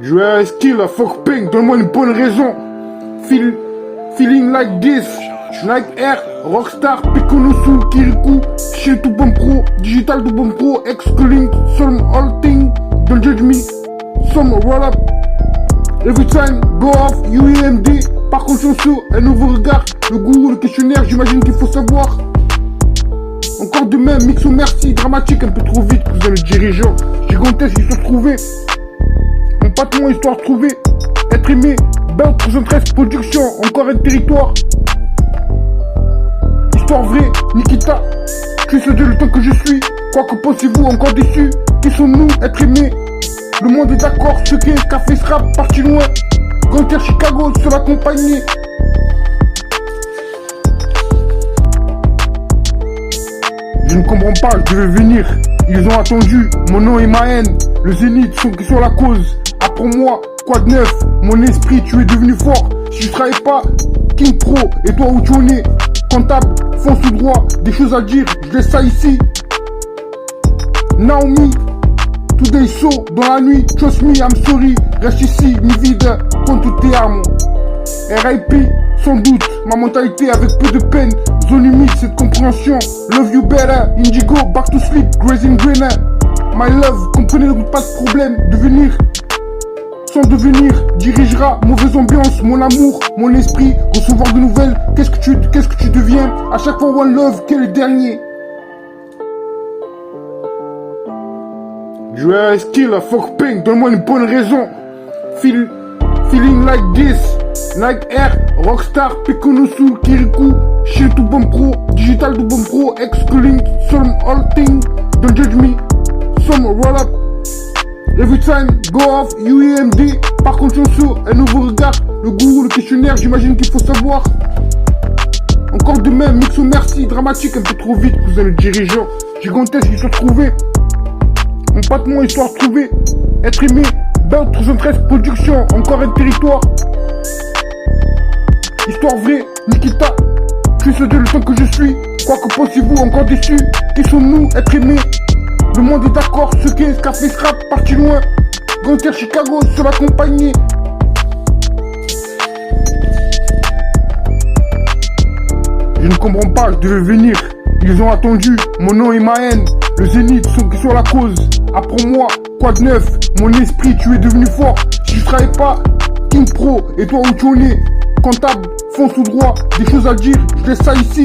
Je vais à skill, fuck pink, donne-moi une bonne raison. Feeling like this, like air, rockstar, Pikonosu, Kirikou, chez tout bon pro, digital tout bon pro, excluding some all thing, don't judge me, some roll up. Every time, go off, UEMD, par conscientieux, un nouveau regard, le gourou, le questionnaire, j'imagine qu'il faut savoir. Encore de même, mix au merci, dramatique, un peu trop vite, cousin le dirigeant, gigantesque, ils sont trouvés. Mon patron, histoire de trouver, être aimé, Belt 313 production, encore un territoire. Histoire vraie, Nikita, je suis de le temps que je suis, quoi que pensez-vous, encore déçu, qui sommes-nous, être aimés? Le monde est d'accord, ce qu'est café rap, parti loin, Grand Air Chicago, seul accompagné. Je ne comprends pas, je devais venir, ils ont attendu, mon nom et ma haine, le zénith sont qui sont la cause. Apprends-moi, quoi de neuf, mon esprit, tu es devenu fort. Si je travaille pas, King Pro, et toi où tu en es? Comptable, fonce tout droit, des choses à dire, je laisse ça ici. Naomi, today so, dans la nuit, trust me, I'm sorry. Reste ici, mi vide, contre toutes tes armes. RIP, sans doute, ma mentalité avec peu de peine. Zone humide, cette compréhension. Love you better, Indigo, back to sleep, grazing greener. My love, comprenez pas de problème, devenir. Sans devenir, dirigera, mauvaise ambiance, mon amour, mon esprit, recevoir de nouvelles, qu'est-ce que tu deviens, à chaque fois one love, quel est le dernier? Je vais à skill, fuck pink, donne-moi une bonne raison. Feeling like this, like air, rockstar, Pikonosu, Kirikou, chez tout bon pro, digital tout bon pro, excluding some all thing, don't judge me, some roll up. Every time, go off, UEMD, par conscientieux, un nouveau regard, le gourou, le questionnaire, j'imagine qu'il faut savoir. Encore de même, mix au merci, dramatique, un peu trop vite, cousin le dirigeant, gigantesque, ils sont trouvés. Mon patron, histoire de trouver, être aimé, Belt 313 production, encore un territoire. Histoire vraie, Nikita, je suis le temps que je suis, quoi que pensez-vous, encore déçu, qui sommes-nous, être aimés? Le monde est d'accord, ce qu'est café rap, parti loin. Grand Air Chicago, seul accompagné. Je ne comprends pas, je devais venir. Ils ont attendu, mon nom et ma haine. Le zénith sont qui sont la cause. Apprends-moi, quoi de neuf, mon esprit, tu es devenu fort. Si je travaille pas, King Pro, et toi où tu en es? Comptable, fonce tout droit, des choses à dire, je laisse ça ici.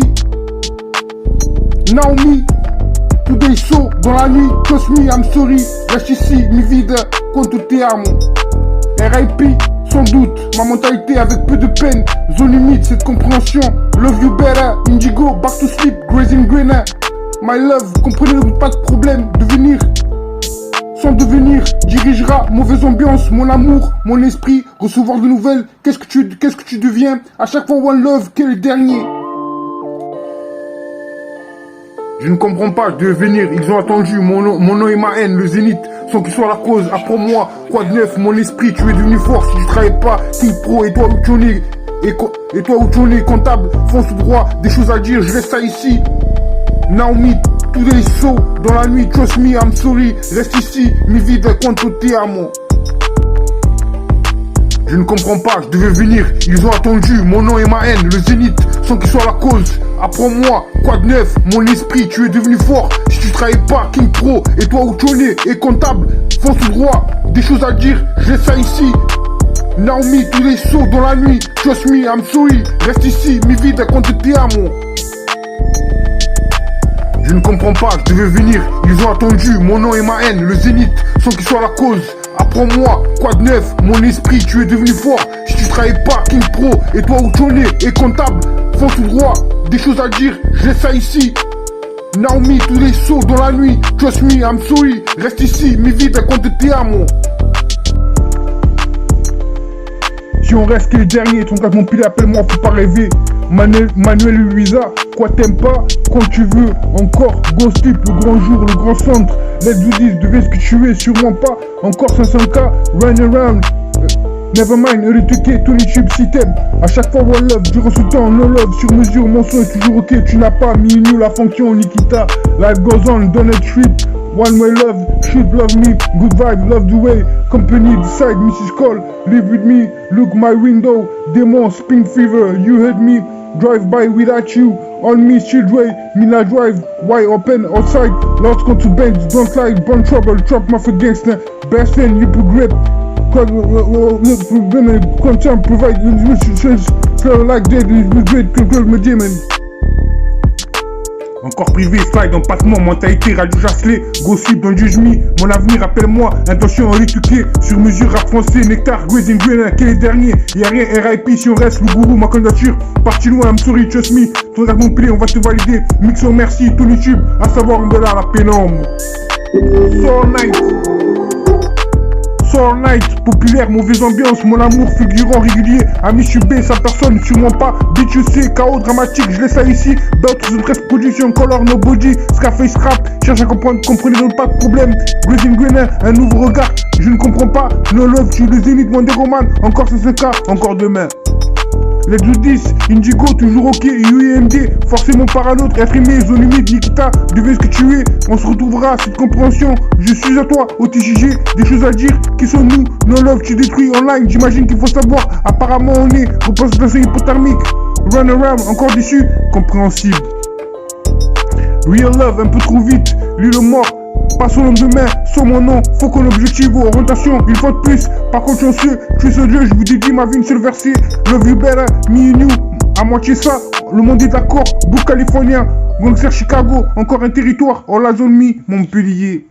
Naomi, today so, dans la nuit, trust me, I'm sorry. Reste ici, mi vide, contre toutes tes armes. RIP, sans doute, ma mentalité avec peu de peine. Zone humide, cette compréhension. Love you better, Indigo, back to sleep, grazing greener. My love, comprenez pas de problème, devenir. Sans devenir, dirigera, mauvaise ambiance, mon amour, mon esprit, recevoir de nouvelles, qu'est-ce que tu deviens, à chaque fois one love, quel est le dernier? Je ne comprends pas, je devais venir, ils ont attendu, mon nom et ma haine, le zénith, sans qu'ils soient la cause, apprends-moi, quoi de neuf, mon esprit, tu es devenu fort, si tu travailles pas, King Pro, et toi où tu en es, et toi où tu en es, comptable, fonce tout droit, des choses à dire, je laisse ça ici. Naomi, today so, dans la nuit, trust me, I'm sorry, reste ici, mi vide, contre tes amours. Je ne comprends pas, je devais venir, ils ont attendu, mon nom et ma haine, le zénith, sans qu'ils soient la cause. Apprends-moi, quoi de neuf, mon esprit, tu es devenu fort. Si tu travailles pas, King Pro, et toi où tu en es, et comptable, fonce tout droit, des choses à dire, je laisse ça ici. Naomi, tous les sauts dans la nuit, trust me, I'm sorry, reste ici, mi vide, contre tes amours. Je ne comprends pas, je devais venir, ils ont attendu, mon nom et ma haine, le zénith, sans qu'ils soient la cause. Apprends-moi, quoi de neuf, mon esprit, tu es devenu fort. Si tu travailles pas, King Pro, et toi où tu en es, et comptable, fonce tout droit, des choses à dire, je laisse ça ici. Naomi, tous les sauts dans la nuit, trust me, I'm sorry, reste ici, mi vide, contre tes amours. Si on reste que le dernier, ton gars, mon pilier, appelle-moi, faut pas rêver. Manuel Luisa, quoi t'aimes pas, quand tu veux, encore, Ghost Tip, le grand jour, le grand centre, let's do this, deviens ce que tu es, sûrement pas, encore 500K, run around, nevermind, RTK, Tony Tube, si t'aimes, à chaque fois one love, durant ce temps, no love, sur mesure, mon son est toujours ok, tu n'as pas mis nous la fonction, Nikita, life goes on, don't treat, One way love, should love me, good vibe, love the way. Company decide, Mrs. Cole, live with me. Look my window, demon, spring fever. You heard me, drive by without you. On me, shield way, Mina drive, wide open outside. Lost go to bend, don't slide, burn trouble, trap my gangster. Best friend, you put grip. Content, provide, like dead, great, control my demon. Encore privé, slide, empattement, mentalité, radio jacelé, gossip, don't judge me, mon avenir, appelle-moi, intention rétuquée, sur mesure, rap français, nectar, Grading Green, quel est le dernier, y'a rien, RIP, si on reste, le gourou, ma candidature, parti loin, I'm sorry, trust me, ton rap mon play, on va te valider, mixon, merci, ton YouTube, à savoir, on la pénombre. Soul Night. Soul Night, populaire, mauvaise ambiance, mon amour figurant régulier, ami je suis B, sa personne, sûrement pas, bitch you sais, KO dramatique, je laisse ça ici, d'autres de presse production, color nobody, Scarface rap, cherche à comprendre, comprenez donc pas de problème, Grading Green, un nouveau regard, je ne comprends pas, no love, tu le zénith, mon déroman, encore 5K, encore demain. Les 10, Indigo, toujours ok, UEMD, forcément parano, être aimé, zone humide, Nikita, deviens ce que tu es, on se retrouvera, cette compréhension, je suis à toi, au TJG, des choses à dire, qui sommes-nous, no love, tu détruis online, j'imagine qu'il faut savoir, apparemment on est, représentation hypothermique, run around, encore déçu, compréhensible. Real love, un peu trop vite, lui le mort, pas son nom de main, sur mon nom, faut qu'on objective ou orientation, une fois de plus, par contre chanceux, je suis ce Dieu, je vous dédie ma vie, une seule verset, love you better, me and you, à moitié ça, le monde est d'accord, bout californien, gangster Chicago, encore un territoire, hors la zone mi, Montpellier.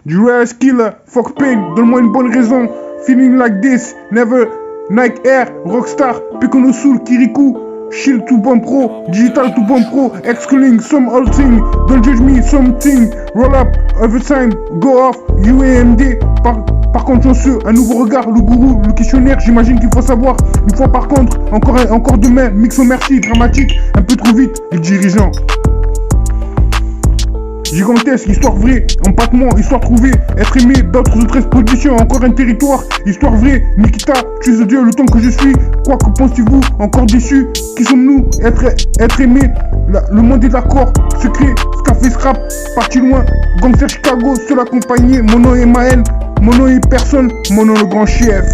Du rare skill, fuck pain, donne-moi une bonne raison, feeling like this, never, Nike Air, Rockstar, Picono Soul, Kirikou, Shield to Bomb Pro, Digital to Bomb Pro, excluding some old thing, don't judge me, something, roll up, every time, go off, UAMD, par contre chanceux, un nouveau regard, le gourou, le questionnaire, j'imagine qu'il faut savoir, une fois par contre, encore demain, mixo merci, dramatique, un peu trop vite, les dirigeants. Gigantesque, histoire vraie, empattement, histoire trouvée, être aimé, d'autres ou 13 positions, encore un territoire, histoire vraie, Nikita, tu es Dieu, le temps que je suis, quoi que pensez-vous, encore déçu, qui sommes-nous, être aimé, le monde est d'accord, secret, Scarface rap, parti loin, gangster Chicago, seul accompagné, mon nom est Maël, mon nom est personne, mon nom le grand chef.